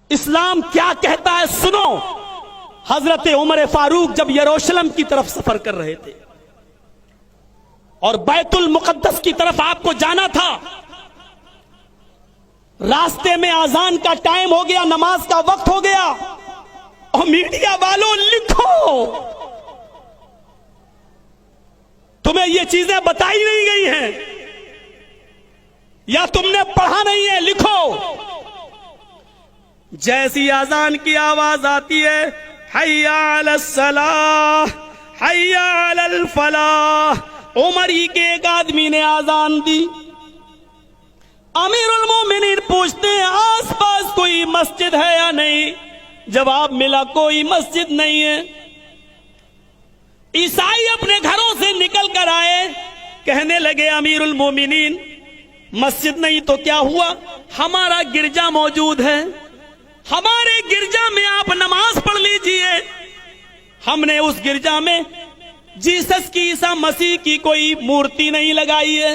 इस्लाम क्या कहता है सुनो। हजरत उमर फारूक जब यरूशलेम की तरफ सफर कर रहे थे और बैतुल मुकद्दस की तरफ आपको जाना था, रास्ते में आजान का टाइम हो गया, नमाज का वक्त हो गया, और मीडिया वालों लिखो, तुम्हें ये चीजें बताई नहीं गई हैं या तुमने पढ़ा नहीं है, लिखो। जैसी आजान की आवाज आती है, हय्या अलस सलाह हय्या अलल फलाह, उमर ही के एक आदमी ने आजान दी। अमीरुल मोमिनीन पूछते हैं आसपास कोई मस्जिद है या नहीं? जवाब मिला कोई मस्जिद नहीं है। ईसाई अपने घरों से निकल कर आए, कहने लगे अमीरुल मोमिनीन मस्जिद नहीं तो क्या हुआ, हमारा गिरजा मौजूद है, हमारे गिरजा में आप नमाज पढ़ लीजिए। हमने उस गिरजा में जीसस की, ईसा मसीह की कोई मूर्ति नहीं लगाई है,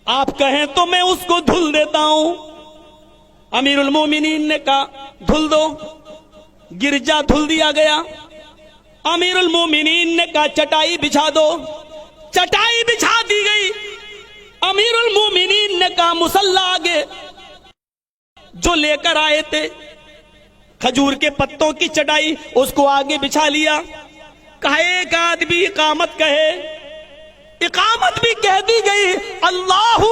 आप कहें तो मैं उसको धुल देता हूं। अमीरुल मोमिनीन ने कहा धुल दो, गिरजा धुल दिया गया। अमीरुल मोमिनीन ने कहा चटाई बिछा दो, चटाई बिछा दी गई। अमीरुल मोमिनीन ने कहा मुसल्ला आगे, जो लेकर आए थे खजूर के पत्तों की चटाई, उसको आगे बिछा लिया। कहा एक आदमी इकामत कहे, इकामत भी कह दी गई, अल्लाहु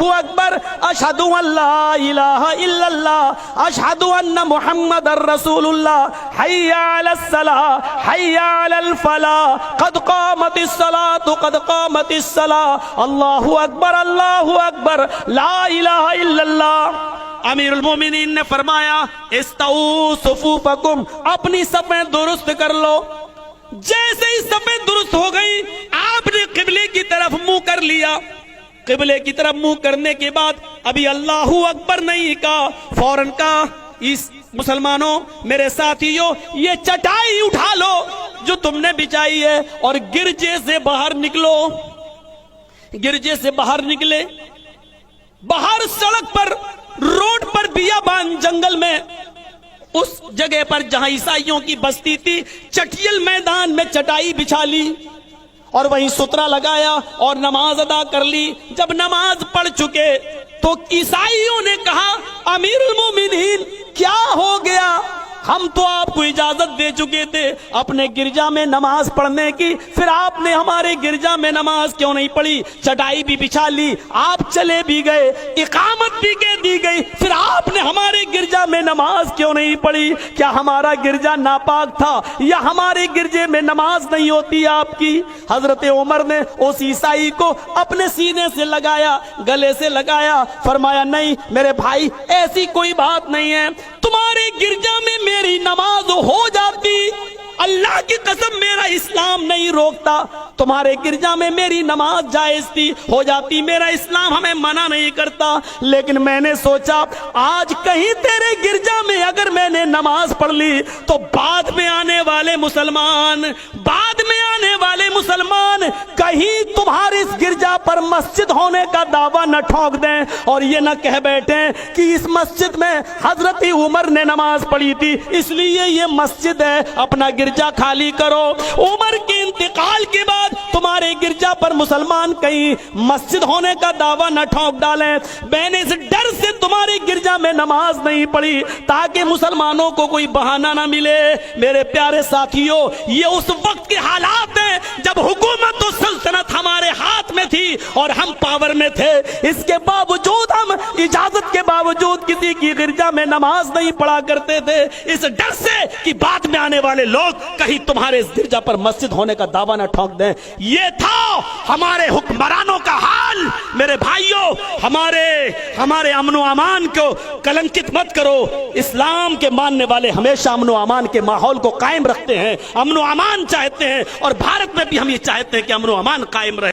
अकबर अशहदु अल्ला इलाहा इल्लल्लाह अशहदु अन्ना मुहम्मदर रसूलुल्लाह हय्या अलस सलाह हय्या अलल फलाह कद कामतिस सलातु कद कामतिस सलाह अल्लाहु अकबर ला इलाहा इल्लल्लाह। अमीरुल मोमिनीन ने फरमाया इस्तऊ सुफूफकुम, अपनी सफ़ें दुरुस्त कर लो। जैसे ही सफ़ें दुरुस्त हो गई, आपने किबले की तरफ मुंह कर लिया। किबले की तरफ मुंह करने के बाद अभी अल्लाहू अकबर नहीं कहा, फौरन कहा इस मुसलमानों, मेरे साथियों, ये चटाई उठा लो जो तुमने बिछाई है और गिरजे से बाहर निकलो। गिरजे से बाहर निकले, बाहर सड़क पर, रोड पर, बियाबान जंगल में, उस जगह पर जहां ईसाइयों की बस्ती थी, चटियल मैदान में चटाई बिछा ली और वहीं सुतरा लगाया और नमाज अदा कर ली। जब नमाज पढ़ चुके तो ईसाइयों ने कहा अमीरुल मोमिनीन क्या हो गया, हम तो आपको इजाजत दे चुके थे अपने गिरजा में नमाज पढ़ने की, फिर आपने हमारे गिरजा में नमाज क्यों नहीं पढ़ी? चटाई भी बिछा ली, आप चले भी गए, इकामत भी कह दी गई, फिर आपने हमारे गिरजा में नमाज क्यों नहीं पढ़ी? क्या हमारा गिरजा नापाक था या हमारे गिरजे में नमाज नहीं होती आपकी? हजरत उमर ने उस ईसाई को अपने सीने से लगाया, गले से लगाया, फरमाया नहीं मेरे भाई, ऐसी कोई बात नहीं है, तुम्हारे गिरजा में मेरी नमाज हो जाती, अल्लाह की कसम मेरा इस्लाम नहीं रोकता, तुम्हारे गिरजा में मेरी नमाज जायज थी, हो जाती, मेरा इस्लाम हमें मना नहीं करता, लेकिन मैंने सोचा आज कहीं तेरे गिरजा में अगर मैंने नमाज पढ़ ली तो बाद में आने वाले मुसलमान कहीं तुम्हारे इस गिरजा पर मस्जिद होने का दावा न ठोक दें और ये न कह बैठे कि इस मस्जिद में हजरत उमर ने नमाज पढ़ी थी इसलिए ये मस्जिद है, अपना गिरजा खाली करो। उमर के इंतकाल के बाद तुम्हारे गिरजा पर मुसलमान कहीं मस्जिद होने का दावा न ठोक डालें। मैंने इस डर से तुम्हारे गिरजा में नमाज नहीं पढ़ी ताकि मुसलमानों को कोई बहाना ना मिले। मेरे प्यारे साथियों, ये उस वक्त के हालात हैं जब हुकूमत और सल्तनत हमारे हाथ में थी और हम पावर में थे, इसके बावजूद हम इजाजत के बावजूद किसी की गिरजा में नमाज नहीं पढ़ा करते थे, इस डर से कि बाद में आने वाले लोग कहीं तुम्हारे इस गिरजा पर मस्जिद होने का दावा न ठोक दें। ये था हमारे हुक्मरानों का हाल। मेरे भाइयों, हमारे अमनो अमान को कलंकित मत करो। इस्लाम के मानने वाले हमेशा अमनो अमान के माहौल को कायम रखते हैं, अमनो अमान चाहते हैं और भारत में भी हम ये चाहते हैं कि अमनो अमान कायम रहे।